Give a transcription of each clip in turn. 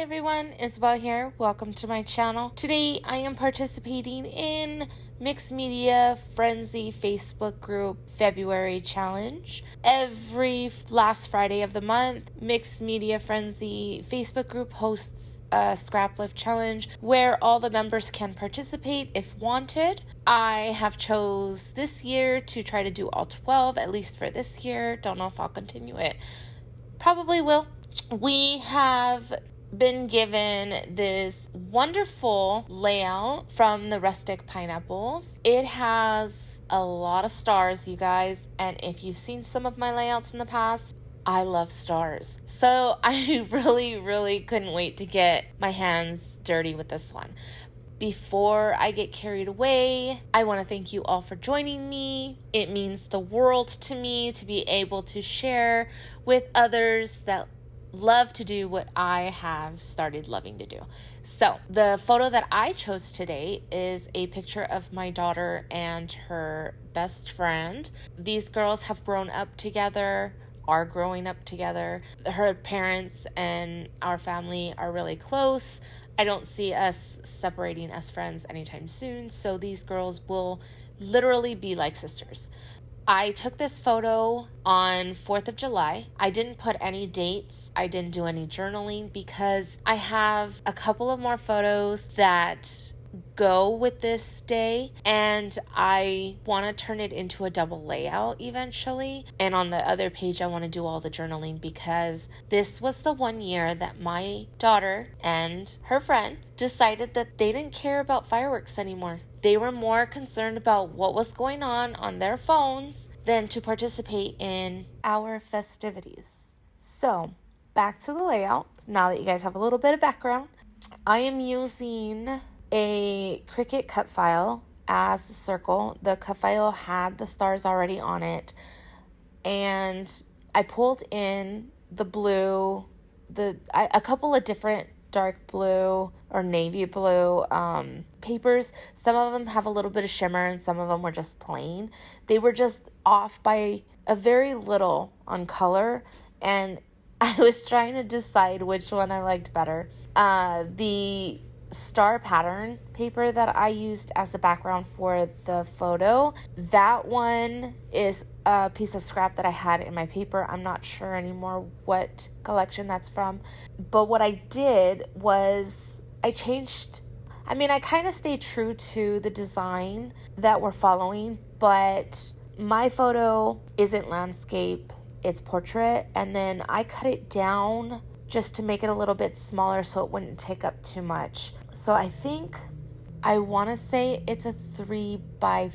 everyone, Isabel here. Welcome to my channel. Today I am participating in Mixed Media Frenzy Facebook group February challenge. Every last Friday of the month, Mixed Media Frenzy Facebook group hosts a scrap lift challenge where all the members can participate if wanted. I have chose this year to try to do all 12, at least for this year. Don't know if I'll continue it. Probably will. We have been given this wonderful layout from the Rustic Pineapples. It has a lot of stars, you guys, and if you've seen some of my layouts in the past, I love stars. So I really couldn't wait to get my hands dirty with this one. Before I get carried away, I want to thank you all for joining me. It means the world to me to be able to share with others that love to do what I have started loving to do. So the photo that I chose today is a picture of my daughter and her best friend. These girls have grown up together, are growing up together. Her parents and our family are really close. I don't see us separating as friends anytime soon, so these girls will literally be like sisters. I took this photo on 4th of July. I didn't put any dates. I didn't do any journaling because I have a couple of more photos that go with this day and I want to turn it into a double layout eventually. And on the other page, I want to do all the journaling because this was the one year that my daughter and her friend decided that they didn't care about fireworks anymore. They were more concerned about what was going on their phones than to participate in our festivities. So, back to the layout. Now that you guys have a little bit of background, I am using a Cricut Cutfile as the circle. The Cutfile had the stars already on it, and I pulled in the blue, a couple of different dark blue or navy blue papers. Some of them have a little bit of shimmer and some of them were just plain. They were just off by a very little on color, and I was trying to decide which one I liked better. The star pattern paper that I used as the background for the photo, that one is a piece of scrap that I had in my paper. I'm not sure anymore what collection that's from, but what I did was I kind of stayed true to the design that we're following, but my photo isn't landscape, it's portrait, and then I cut it down just to make it a little bit smaller so it wouldn't take up too much. So I think I want to say it's a 3x5.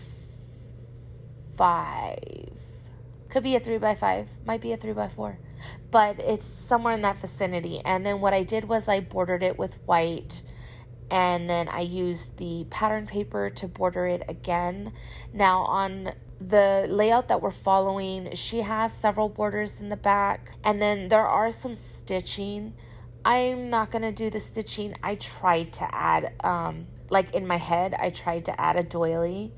Could be a 3x5, might be a 3x4, but it's somewhere in that vicinity. And then what I did was I bordered it with white, and then I used the pattern paper to border it again. Now on the layout that we're following, she has several borders in the back, and then there are some stitching. I'm not going to do the stitching. I tried to add, in my head, I tried to add a doily,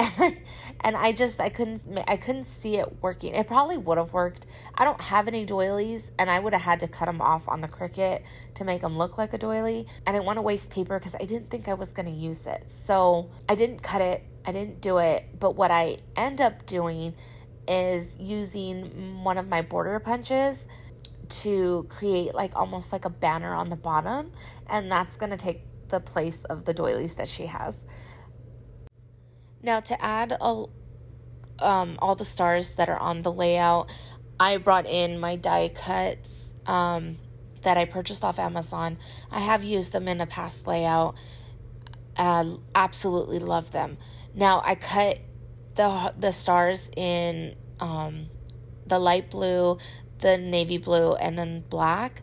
and I couldn't see it working. It probably would have worked. I don't have any doilies, and I would have had to cut them off on the Cricut to make them look like a doily. I didn't want to waste paper because I didn't think I was going to use it. So I didn't cut it. I didn't do it. But what I end up doing is using one of my border punches to create almost like a banner on the bottom, and that's going to take the place of the doilies that she has. Now to add all the stars that are on the layout, I brought in my die cuts that I purchased off Amazon. I have used them in a past layout. Absolutely love them. Now I cut the stars in the light blue, the navy blue, and then black.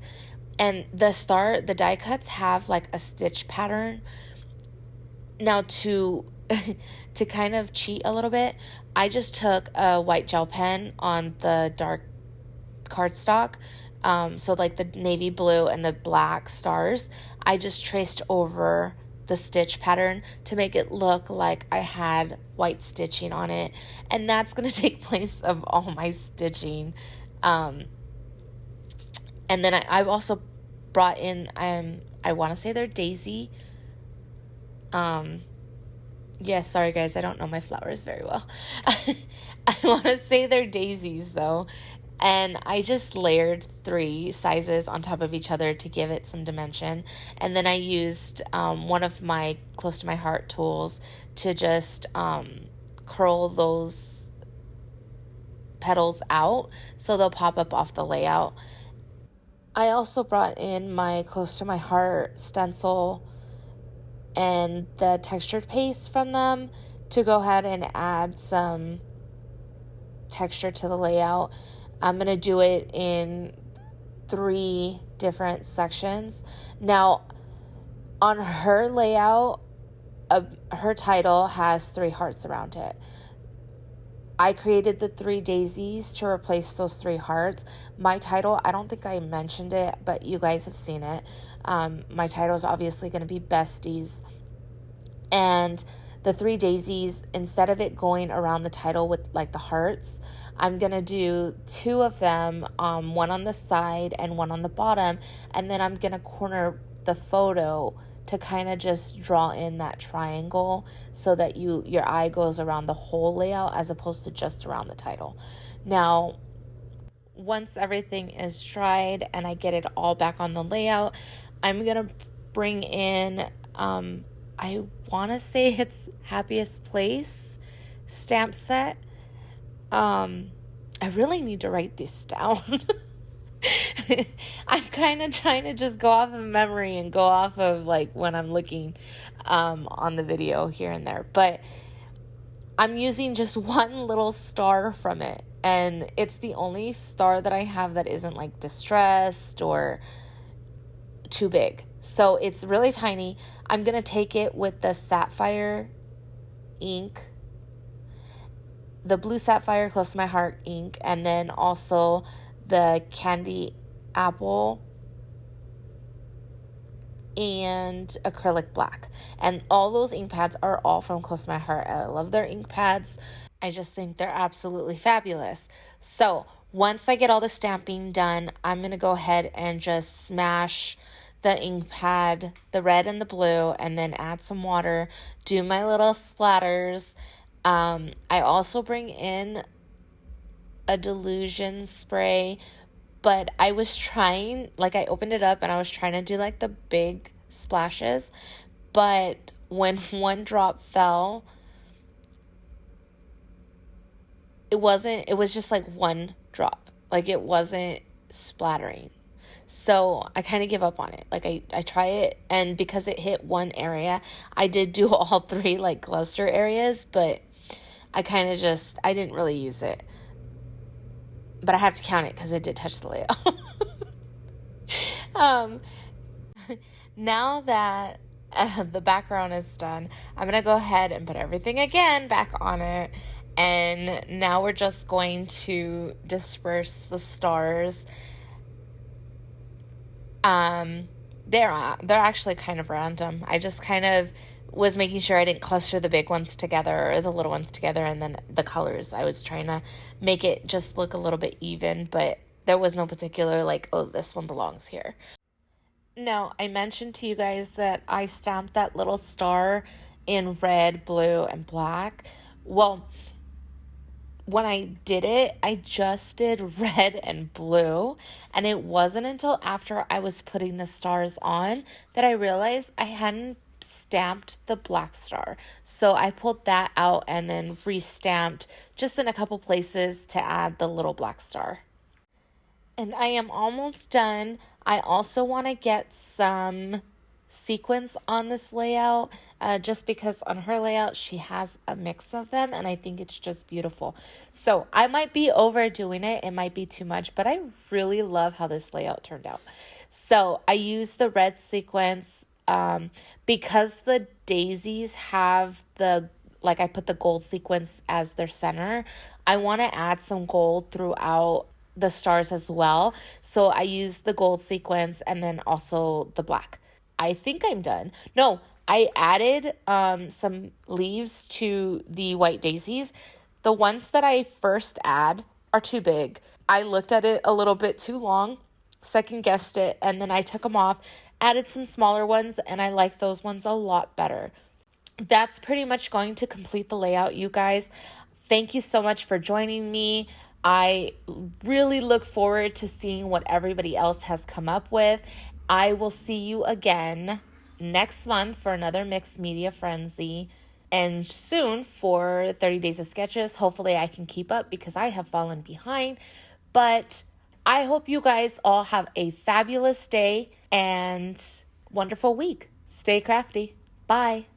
And the die cuts have a stitch pattern. Now to kind of cheat a little bit, I just took a white gel pen on the dark cardstock. So the navy blue and the black stars, I just traced over the stitch pattern to make it look like I had white stitching on it. And that's going to take place of all my stitching. And then I've also brought in, I want to say they're daisy. Yes, sorry guys, I don't know my flowers very well. I want to say they're daisies though. And I just layered 3 sizes on top of each other to give it some dimension. And then I used one of my close to my heart tools to just curl those petals out so they'll pop up off the layout. I also brought in my close to my heart stencil and the textured paste from them to go ahead and add some texture to the layout. I'm going to do it in 3 different sections. Now, on her layout, her title has 3 hearts around it. I created the 3 daisies to replace those 3 hearts. My title, I don't think I mentioned it, but you guys have seen it. My title is obviously going to be Besties. And the 3 daisies, instead of it going around the title with like the hearts, I'm going to do 2 of them, one on the side and one on the bottom. And then I'm going to corner the photo to kind of just draw in that triangle so that your eye goes around the whole layout as opposed to just around the title. Now, once everything is dried and I get it all back on the layout, I'm going to bring in, I want to say it's Happiest Place stamp set. I really need to write this down. I'm kind of trying to just go off of memory and go off of like when I'm looking on the video here and there. But I'm using just one little star from it. And it's the only star that I have that isn't like distressed or too big. So it's really tiny. I'm going to take it with the sapphire ink, the blue sapphire close to my heart ink, and then also the candy apple and acrylic black. And all those ink pads are all from close to my heart. I love their ink pads. I just think they're absolutely fabulous. So once I get all the stamping done, I'm going to go ahead and just smash the ink pad, the red and the blue, and then add some water, do my little splatters. I also bring in a Delusion spray, but I was trying, like I opened it up and I was trying to do like the big splashes, but when one drop fell, it was just like one drop, like it wasn't splattering. So I kind of give up on it. Like I try it, and because it hit one area, I did do all 3 like cluster areas, but I kind of just, I didn't really use it. But I have to count it because it did touch the layout. Now that the background is done, I'm going to go ahead and put everything again back on it. And now we're just going to disperse the stars. They're actually kind of random. I just kind of was making sure I didn't cluster the big ones together or the little ones together, and then the colors. I was trying to make it just look a little bit even, but there was no particular like, oh, this one belongs here. Now, I mentioned to you guys that I stamped that little star in red, blue, and black. Well, when I did it, I just did red and blue, and it wasn't until after I was putting the stars on that I realized I hadn't stamped the black star. So I pulled that out and then re-stamped just in a couple places to add the little black star. And I am almost done. I also want to get some sequins on this layout, just because on her layout she has a mix of them, and I think it's just beautiful. So I might be overdoing it. It might be too much, but I really love how this layout turned out. So I used the red sequins because the daisies have I put the gold sequins as their center. I want to add some gold throughout the stars as well. So I used the gold sequins and then also the black. I think I'm done. No, I added some leaves to the white daisies. The ones that I first add are too big. I looked at it a little bit too long, second guessed it, and then I took them off, added some smaller ones, and I like those ones a lot better. That's pretty much going to complete the layout, you guys. Thank you so much for joining me. I really look forward to seeing what everybody else has come up with. I will see you again next month for another Mixed Media Frenzy, and soon for 30 Days of Sketches. Hopefully I can keep up because I have fallen behind. But I hope you guys all have a fabulous day and wonderful week. Stay crafty. Bye.